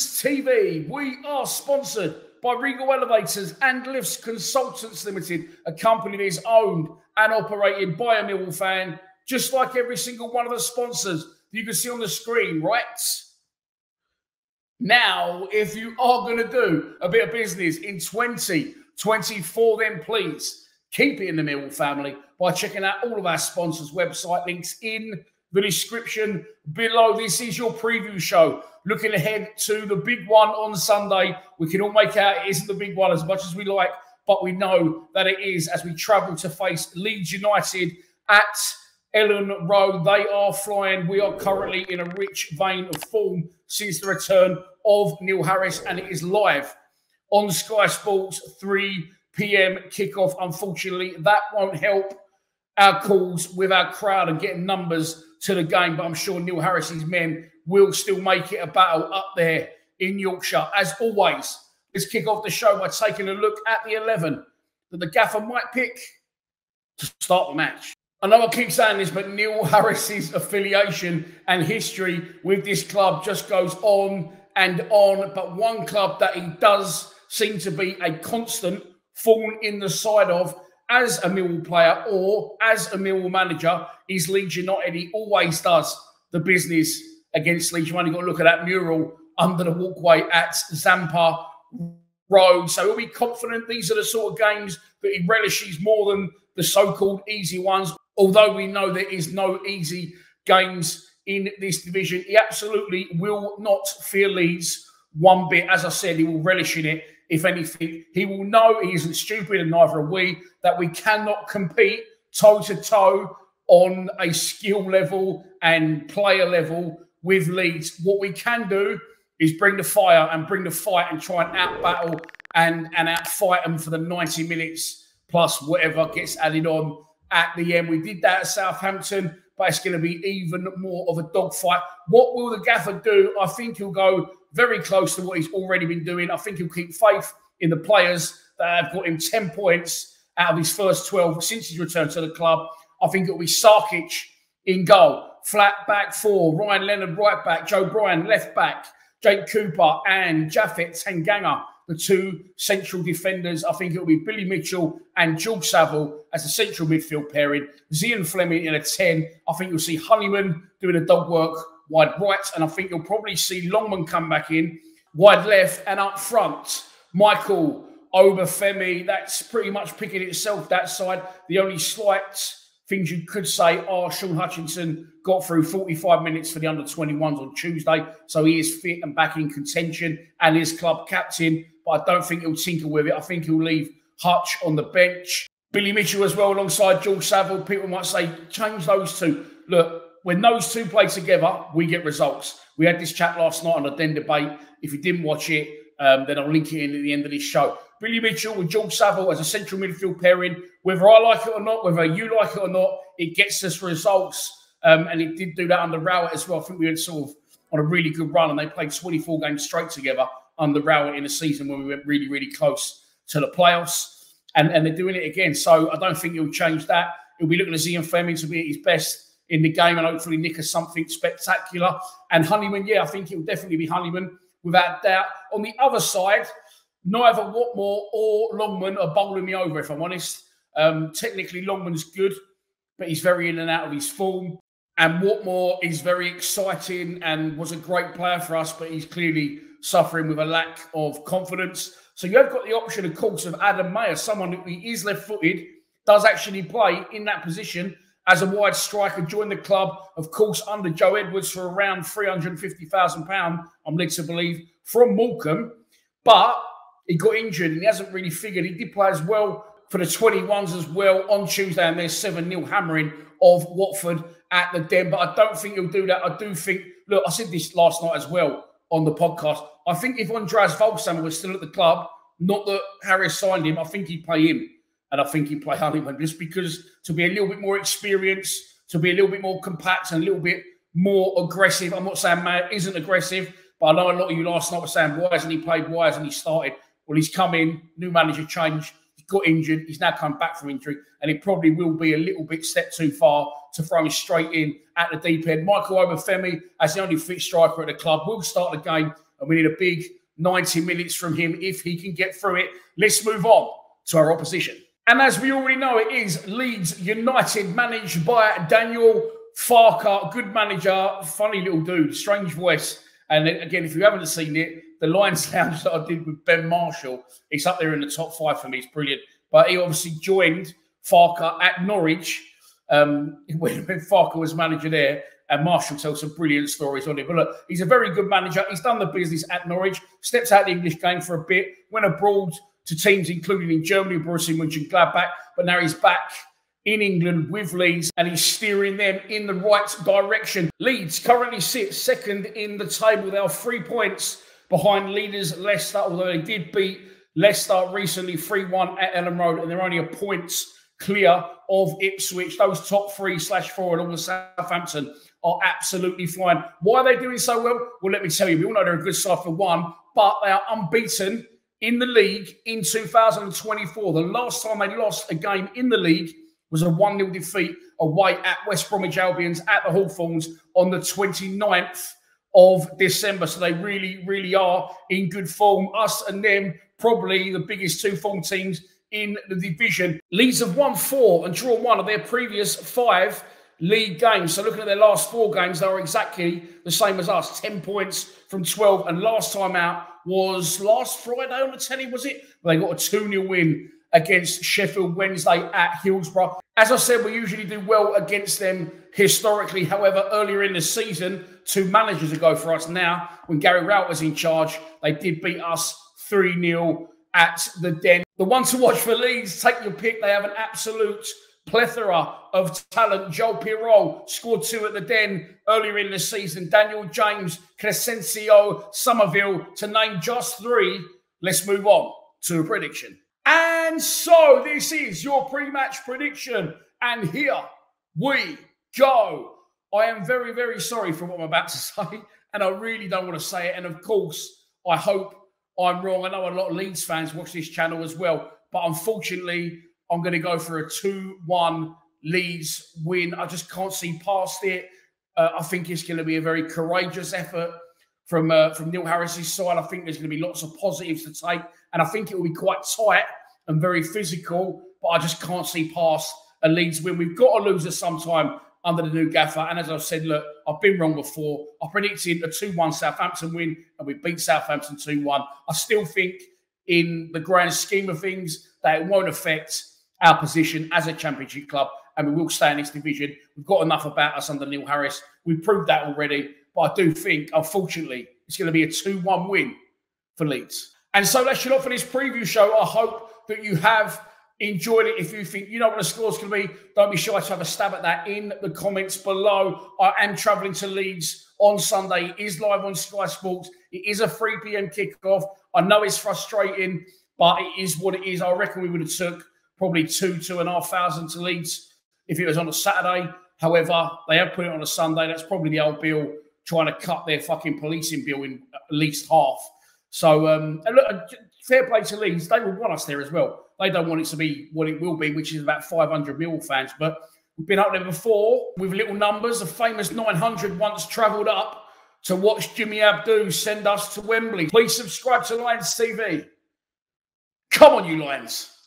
Leeds TV. We are sponsored by Regal Elevators and Lifts Consultants Limited, a company that is owned and operated by a Millwall fan, just like every single one of the sponsors you can see on the screen, right? Now, if you are going to do a bit of business in 2024, then please keep it in the Millwall family by checking out all of our sponsors' website links in the description below. This is your preview show. Looking ahead to the big one on Sunday. We can all make out it isn't the big one as much as we like, but we know that it is as we travel to face Leeds United at Ellen Road. They are flying. We are currently in a rich vein of form since the return of Neil Harris, and it is live on Sky Sports, 3 p.m. kickoff. Unfortunately, that won't help our calls with our crowd and getting numbers to the game, but I'm sure Neil Harris's men will still make it a battle up there in Yorkshire. As always, let's kick off the show by taking a look at the 11 that the gaffer might pick to start the match. I know I keep saying this, but Neil Harris's affiliation and history with this club just goes on and on. But one club that he does seem to be a constant thorn in the side of as a Millwall player or as a Millwall manager is Leeds United. He always does the business against Leeds. You've only got to look at that mural under the walkway at Zampa Road. So he'll be confident these are the sort of games that he relishes more than the so-called easy ones. Although we know there is no easy games in this division, he absolutely will not fear Leeds one bit. As I said, he will relish in it. If anything, he will know, he isn't stupid and neither are we, that we cannot compete toe-to-toe on a skill level and player level with Leeds. What we can do is bring the fire and bring the fight and try and out-battle and out-fight them for the 90 minutes plus whatever gets added on at the end. We did that at Southampton, but it's going to be even more of a dogfight. What will the gaffer do? I think he'll go very close to what he's already been doing. I think he'll keep faith in the players that have got him 10 points out of his first 12 since his return to the club. I think it'll be Sarkic in goal. Flat back four, Ryan Leonard right back, Joe Bryan left back, Jake Cooper and Japhet Tanganga, the two central defenders. I think it'll be Billy Mitchell and George Saville as a central midfield pairing. Zian Fleming in a 10. I think you'll see Honeyman doing the dog work wide right, and I think you'll probably see Longman come back in wide left, and up front, Michael Obafemi. That's pretty much picking itself, that side. The only slight things you could say are Sean Hutchinson got through 45 minutes for the under-21s on Tuesday, so he is fit and back in contention and is club captain, but I don't think he'll tinker with it. I think he'll leave Hutch on the bench. Billy Mitchell as well alongside George Saville. People might say, change those two. Look, when those two play together, we get results. We had this chat last night on the Den debate. If you didn't watch it, then I'll link it in at the end of this show. Billy Mitchell with George Saville as a central midfield pairing. Whether I like it or not, whether you like it or not, it gets us results. And it did do that under Rowett as well. I think we were sort of on a really good run, and they played 24 games straight together under Rowett in a season when we went really, really close to the playoffs. And they're doing it again. So I don't think he'll change that. He'll be looking at Zian Fleming to be at his best in the game and hopefully nick us something spectacular. And Honeyman, yeah, I think it'll definitely be Honeyman without doubt. On the other side, neither Watmore or Longman are bowling me over, if I'm honest. Technically, Longman's good, but he's very in and out of his form. And Watmore is very exciting and was a great player for us, but he's clearly suffering with a lack of confidence. So you have got the option, of course, of Adam Mayer, someone who is left-footed, does actually play in that position as a wide striker, joined the club, of course, under Joe Edwards for around £350,000, I'm led to believe, from Morecambe. But he got injured and he hasn't really figured. He did play as well for the 21s as well on Tuesday, and there's 7-0 hammering of Watford at the Den. But I don't think he'll do that. I do think, look, I said this last night as well on the podcast. I think if Andreas Volsammer was still at the club, not that Harris signed him, I think he'd play him. And I think he'd play Honeyman just because to be a little bit more experienced, to be a little bit more compact and a little bit more aggressive. I'm not saying Mayer isn't aggressive, but I know a lot of you last night were saying, why hasn't he played? Why hasn't he started? Well, he's come in, new manager change, he got injured, he's now come back from injury, and it probably will be a little bit step too far to throw him straight in at the deep end. Michael Obafemi, as the only fit striker at the club, will start the game and we need a big 90 minutes from him if he can get through it. Let's move on to our opposition. And as we already know, it is Leeds United, managed by Daniel Farke. Good manager, funny little dude, strange voice. And again, if you haven't seen it, the Lions Lounge that I did with Ben Marshall, it's up there in the top 5 for me. It's brilliant. But he obviously joined Farke at Norwich when Farke was manager there. And Marshall tells some brilliant stories on it. But look, he's a very good manager. He's done the business at Norwich, steps out the English game for a bit, went abroad to teams including in Germany, Borussia Mönchengladbach. But now he's back in England with Leeds, and he's steering them in the right direction. Leeds currently sit second in the table. They are 3 points behind leaders Leicester, although they did beat Leicester recently 3-1 at Ellen Road, and they're only a points clear of Ipswich. Those top 3/4 along with Southampton are absolutely fine. Why are they doing so well? Well, let me tell you, we all know they're a good side for one, but they are unbeaten in the league in 2024. The last time they lost a game in the league was a 1-0 defeat away at West Bromwich Albion's at the Hawthorns on the 29th of December. So they really, really are in good form. Us and them, probably the biggest 2 form teams in the division. Leeds have won 4 and drawn 1 of their previous 5 league games. So looking at their last 4 games, they are exactly the same as us, 10 points from 12. And last time out was last Friday on the telly, was it? They got a 2-0 win against Sheffield Wednesday at Hillsborough. As I said, we usually do well against them historically. However, earlier in the season, 2 managers ago for us now, when Gary Rowett was in charge, they did beat us 3-0 at the Den. The one to watch for Leeds, take your pick. They have an absolute plethora of talent. Joel Pirol scored 2 at the Den earlier in the season. Daniel James, Crescencio, Somerville, to name just 3. Let's move on to a prediction. And so this is your pre-match prediction. And here we go. I am very, very sorry for what I'm about to say. And I really don't want to say it. And of course, I hope I'm wrong. I know a lot of Leeds fans watch this channel as well. But unfortunately, I'm going to go for a 2-1 Leeds win. I just can't see past it. I think it's going to be a very courageous effort from Neil Harris's side. I think there's going to be lots of positives to take. And I think it will be quite tight and very physical. But I just can't see past a Leeds win. We've got to lose at some time under the new gaffer. And as I've said, look, I've been wrong before. I predicted a 2-1 Southampton win, and we beat Southampton 2-1. I still think in the grand scheme of things that it won't affect our position as a championship club, and we will stay in this division. We've got enough about us under Neil Harris. We've proved that already. But I do think, unfortunately, it's going to be a 2-1 win for Leeds. And so that's your lot for this preview show. I hope that you have enjoyed it. If you think you know what the score's going to be, don't be shy to have a stab at that in the comments below. I am travelling to Leeds on Sunday. It is live on Sky Sports. It is a 3 p.m. kickoff. I know it's frustrating, but it is what it is. I reckon we would have took probably 2,500 to Leeds if it was on a Saturday. However, they have put it on a Sunday. That's probably the old bill trying to cut their fucking policing bill in at least half. So, and look, fair play to Leeds. They will want us there as well. They don't want it to be what it will be, which is about 500 Millwall fans. But we've been up there before with little numbers. The famous 900 once travelled up to watch Jimmy Abdou send us to Wembley. Please subscribe to Lions TV. Come on, you Lions.